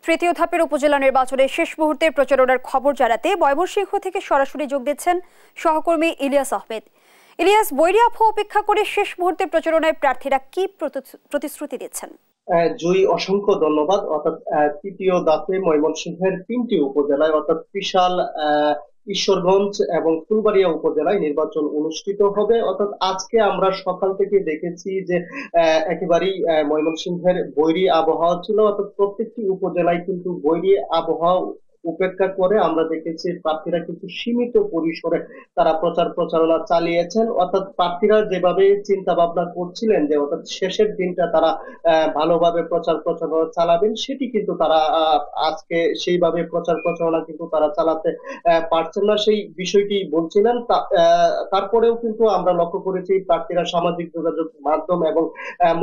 তৃতীয় ধাপের উপজেলা নির্বাচনের শেষ মুহূর্তের প্রচারণার খবর জানাতে ময়মনসিংহ থেকে সরাসরি যোগ দিচ্ছেন সহকর্মী ইলিয়াস আহমেদ। ইলিয়াস, বৈরী আবহাওয়া উপেক্ষা করে শেষ মুহূর্তের প্রচারণায় প্রার্থীরা কি প্রতিশ্রুতি দিচ্ছেন? জয়ী, অসংখ্য ধন্যবাদ। অর্থাৎ তৃতীয় ধাপে ময়মনসিংহের 3টি উপজেলায় অর্থাৎ ত্রিশাল, ঈশ্বরগঞ্জ এবং ফুলবাড়িয়া উপজেলায় নির্বাচন অনুষ্ঠিত হবে। অর্থাৎ আজকে আমরা সকাল থেকে দেখেছি যে একেবারেই ময়মনসিংহের বৈরী আবহাওয়া ছিল। অর্থাৎ প্রত্যেকটি উপজেলায় কিন্তু বৈরী আবহাওয়া উপেক্ষা করে আমরা দেখেছি প্রার্থীরা কিন্তু সীমিত পরিসরে তারা প্রচার প্রচারণা চালিয়েছেন। অর্থাৎ প্রার্থীরা যেভাবে চিন্তা ভাবনা করছিলেন যে অর্থাৎ শেষের দিনটা তারা ভালোভাবে প্রচার প্রচারণা চালাবেন, সেটি কিন্তু তারা আজকে সেইভাবে প্রচার প্রচারণা কিন্তু তারা চালাতে পারছেন না, সেই বিষয়টি বলছিলেন। তারপরেও কিন্তু আমরা লক্ষ্য করেছি প্রার্থীরা সামাজিক যোগাযোগ মাধ্যম এবং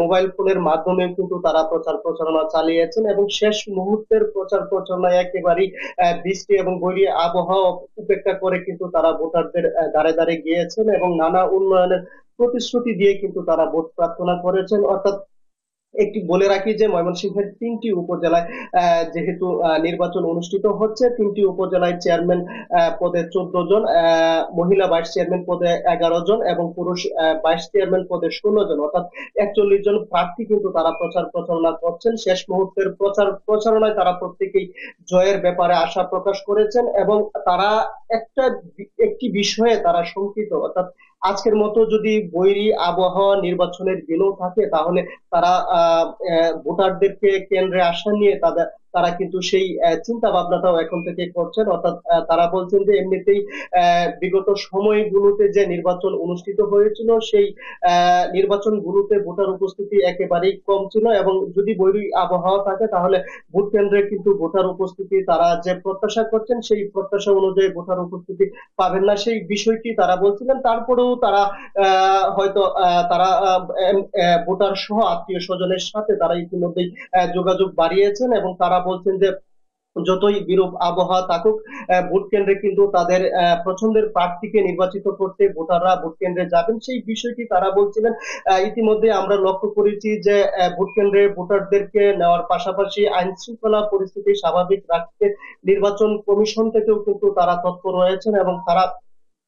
মোবাইল ফোনের মাধ্যমে কিন্তু তারা প্রচার প্রচারণা চালিয়েছেন এবং শেষ মুহূর্তের প্রচার প্রচারণায় একেবারেই বৃষ্টি এবং বৈরী আবহাওয়া উপেক্ষা করে কিন্তু তারা ভোটারদের দ্বারে দ্বারে গিয়েছেন এবং নানা উন্নয়নের প্রতিশ্রুতি দিয়ে কিন্তু তারা ভোট প্রার্থনা করেছেন। অর্থাৎ একটি বলে রাখি যে ময়মনসিংহের 3টি উপজেলায় যেহেতু নির্বাচন অনুষ্ঠিত হচ্ছে, 3টি উপজেলায় চেয়ারম্যান পদে 14 জন, মহিলা ভাইস চেয়ারম্যান পদে 11 জন এবং পুরুষ ভাইস চেয়ারম্যান পদে 16 জন, অর্থাৎ 41 জন প্রার্থী কিন্তু তারা প্রচার প্রচারণা করছেন। শেষ মুহূর্তের প্রচার প্রচারণায় তারা প্রত্যেকেই জয়ের ব্যাপারে আশা প্রকাশ করেছেন এবং তারা একটি বিষয়ে তারা শঙ্কিত। অর্থাৎ আজকের মতো যদি বৈরী আবহাওয়া নির্বাচনের দিনও থাকে তাহলে তারা ভোটারদেরকে কেন্দ্রে আসা নিয়ে তারা কিন্তু সেই চিন্তা ভাবনাটাও এখন থেকে করছেন। অর্থাৎ তারা বলছেন যে এমনিতেই বিগত সময়গুলোতে যে নির্বাচন অনুষ্ঠিত হয়েছিল সেই নির্বাচনগুলোতে ভোটার উপস্থিতি একেবারেই কম ছিল এবং যদি বৈরী আবহাওয়া থাকে তাহলে ভোট কেন্দ্রে কিন্তু ভোটার উপস্থিতি তারা যে প্রত্যাশা করছেন সেই প্রত্যাশা অনুযায়ী ভোটার উপস্থিতি পাবেন না, সেই বিষয়টি তারা বলছিলেন। তারপরেও তারা হয়তো তারা ভোটার সহ আত্মীয় স্বজনের সাথে তারা ইতিমধ্যেই যোগাযোগ বাড়িয়েছেন এবং তারা বলছেন যে যতই বিরূপ আবহাওয়া থাকুক ভোট কেন্দ্রে কিন্তু তাদের পছন্দের প্রার্থীকে নির্বাচিত করতে ভোটাররা ভোট কেন্দ্রে যাবেন, সেই বিষয়টি তারা বলছিলেন। ইতিমধ্যে আমরা লক্ষ্য করেছি যে ভোট কেন্দ্রে ভোটারদেরকে নেওয়ার পাশাপাশি আইন শৃঙ্খলা পরিস্থিতি স্বাভাবিক রাখতে নির্বাচন কমিশন থেকেও কিন্তু তারা তৎপর রয়েছেন এবং তারা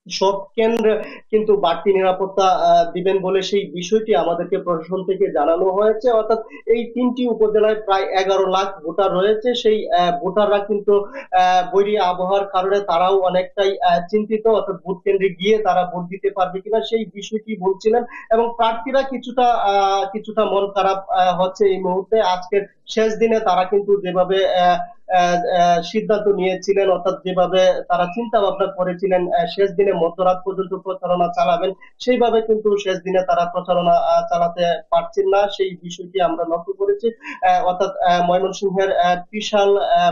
সব কেন্দ্রে কিন্তু বাড়তি নিরাপত্তা দিবেন বলে সেই বিষয়টি আমাদেরকে প্রশাসন থেকে জানানো হয়েছে। অর্থাৎ এই 3টি উপজেলায় প্রায় 11 লাখ ভোটার রয়েছে, সেই ভোটাররা কিন্তু বৈরী আবহাওয়ার কারণে তারাও অনেকটাই চিন্তিত। অর্থাৎ ভোট কেন্দ্রে গিয়ে তারা ভোট দিতে পারবে কিনা সেই বিষয়টি বলছিলেন এবং প্রার্থীরা কিছুটা মন খারাপ হচ্ছে এই মুহূর্তে। আজকের শেষ দিনে তারা কিন্তু যেভাবে সিদ্ধান্ত নিয়েছিলেন, অর্থাৎ যেভাবে তারা চিন্তা ভাবনা করেছিলেন শেষ দিনে মধ্যরাত পর্যন্ত প্রচারণা চালাবেন, সেইভাবে কিন্তু শেষ দিনে তারা প্রচারণা চালাতে পারছেন না, সেই বিষয়টি আমরা লক্ষ্য করেছি। অর্থাৎ ময়মনসিংহের ত্রিশাল,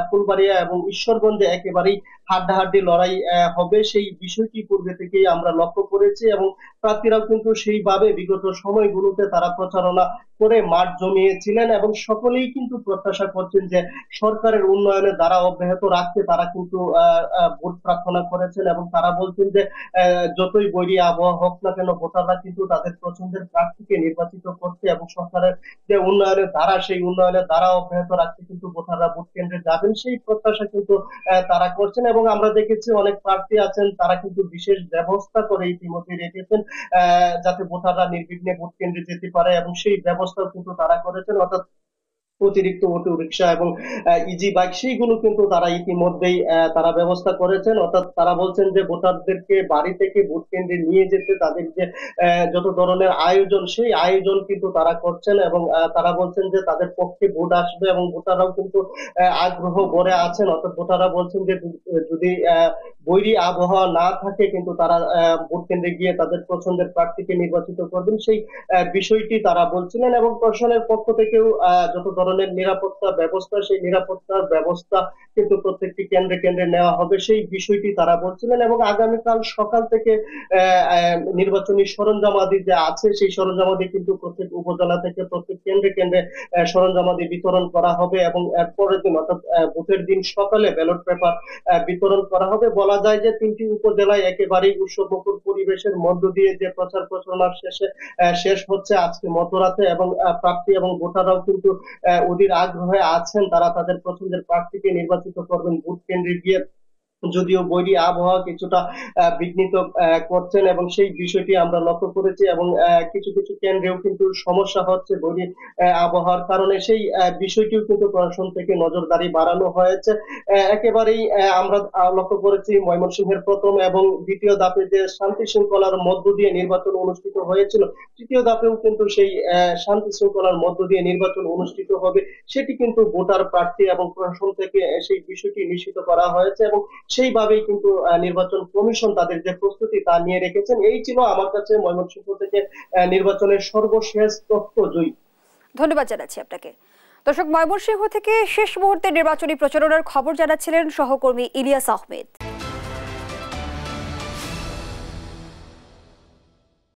ফুলবাড়িয়া এবং ঈশ্বরগঞ্জে একেবারেই হাড্ডাহাড্ডি লড়াই হবে, সেই বিষয়টি পূর্বে থেকেই আমরা লক্ষ্য করেছি এবং প্রার্থীরাও কিন্তু সেইভাবে বিগত সময়গুলোতে তারা প্রচারণা করে মাঠ জমিয়েছিলেন এবং সকলেই কিন্তু প্রত্যাশা করছেন যে সরকারের উন্নয়নের ধারা অব্যাহত রাখতে তারা কিন্তু ভোট প্রার্থনা করেছেন এবং তারা বলছেন যে যতই বৈরী আবহাওয়া হোক না কেন ভোটাররা কিন্তু তাদের পছন্দের প্রার্থীকে নির্বাচিত করতে এবং সরকারের যে উন্নয়নের ধারা সেই উন্নয়নের ধারা অব্যাহত রাখতে কিন্তু ভোটাররা ভোট কেন্দ্রে যাবেন, সেই প্রত্যাশা কিন্তু তারা করছেন। এবং আমরা দেখেছি অনেক প্রার্থী আছেন তারা কিন্তু বিশেষ ব্যবস্থা করে ইতিমধ্যে রেখেছেন যাতে ভোটাররা নির্বিঘ্নে ভোট কেন্দ্রে যেতে পারে এবং সেই ব্যবস্থাও কিন্তু তারা করেছেন। অর্থাৎ অতিরিক্ত অটো রিক্সা এবং ইজি বাইক সেইগুলো কিন্তু তারা ইতিমধ্যেই তারা ব্যবস্থা করেছেন। অর্থাৎ তারা বলছেন যে ভোটারদেরকে বাড়ি থেকে ভোট কেন্দ্রে নিয়ে যেতে তাদের যে যত ধরনের আয়োজন সেই আয়োজন কিন্তু তারা করছেন এবং তারা বলছেন যে তাদের পক্ষে ভোট আসবে এবং ভোটাররাও কিন্তু আগ্রহ ভরে আছেন। অর্থাৎ ভোটাররা বলছেন যে যদি বৈরী আবহাওয়া না থাকে কিন্তু তারা ভোট কেন্দ্রে গিয়ে তাদের পছন্দের প্রার্থীকে নির্বাচিত করবেন, সেই বিষয়টি তারা বলছিলেন এবং প্রশাসনের পক্ষ থেকেও যত ধরনের নিরাপত্তা ব্যবস্থা সেই নিরাপত্তার ব্যবস্থাকে কিন্তু প্রত্যেকটি কেন্দ্রে কেন্দ্রে নেওয়া হবে সেই বিষয়টি তারা বলছিলেন, এবং আগামীকাল সকাল থেকে নির্বাচনী সরঞ্জামাদি যে আছে সেই সরঞ্জামাদি কিন্তু প্রত্যেক উপজেলা থেকে প্রত্যেক কেন্দ্রে কেন্দ্রে সরঞ্জামাদি বিতরণ করা হবে, এবং পরের দিন অর্থাৎ ভোটের দিন সকালে ব্যালট পেপার বিতরণ করা হবে। বলা যায় যে 3টি উপজেলায় একেবারেই উৎসবমুখর পরিবেশের মধ্য দিয়ে যে প্রচার প্রচারণা শেষ হচ্ছে আজকে মধ্যরাতে, এবং প্রার্থী এবং ভোটাররাও কিন্তু অধীর আগ্রহে আছেন, তারা তাদের পছন্দের প্রার্থীকে নির্বাচিত করবেন ভোট কেন্দ্রে গিয়ে। যদিও বৈরী আবহাওয়া কিছুটা বিঘ্নিত করছেন, এবং সেই বিষয়টি আমরা লক্ষ্য করেছি, এবং কিছু কিছু কেন্দ্রেও কিন্তু সমস্যা হচ্ছে বৈরী আবহাওয়ার কারণে, সেই বিষয়টিও কিন্তু প্রশাসন থেকে নজরদারি বাড়ানো হয়েছে। একেবারেই আমরা লক্ষ্য করেছি ময়মনসিংহের প্রথম এবং দ্বিতীয় ধাপে যে শান্তি শৃঙ্খলার মধ্য দিয়ে নির্বাচন অনুষ্ঠিত হয়েছিল, তৃতীয় ধাপেও কিন্তু সেই শান্তি শৃঙ্খলার মধ্য দিয়ে নির্বাচন অনুষ্ঠিত হবে, সেটি কিন্তু ভোটার, প্রার্থী এবং প্রশাসন থেকে সেই বিষয়টি নিশ্চিত করা হয়েছে, এবং সেইভাবেই কিন্তু নির্বাচন কমিশন তাদের যে প্রস্তুতি তা নিয়ে রেখেছেন। এই ছিল আমার কাছে ময়মনসিংহ থেকে নির্বাচনের সর্বশেষ তথ্য। জয়ী, ধন্যবাদ জানাচ্ছি আপনাকে। দর্শক, ময়মনসিংহ থেকে শেষ মুহূর্তে নির্বাচনী প্রচারণার খবর জানাচ্ছিলেন সহকর্মী ইলিয়াস আহমেদ।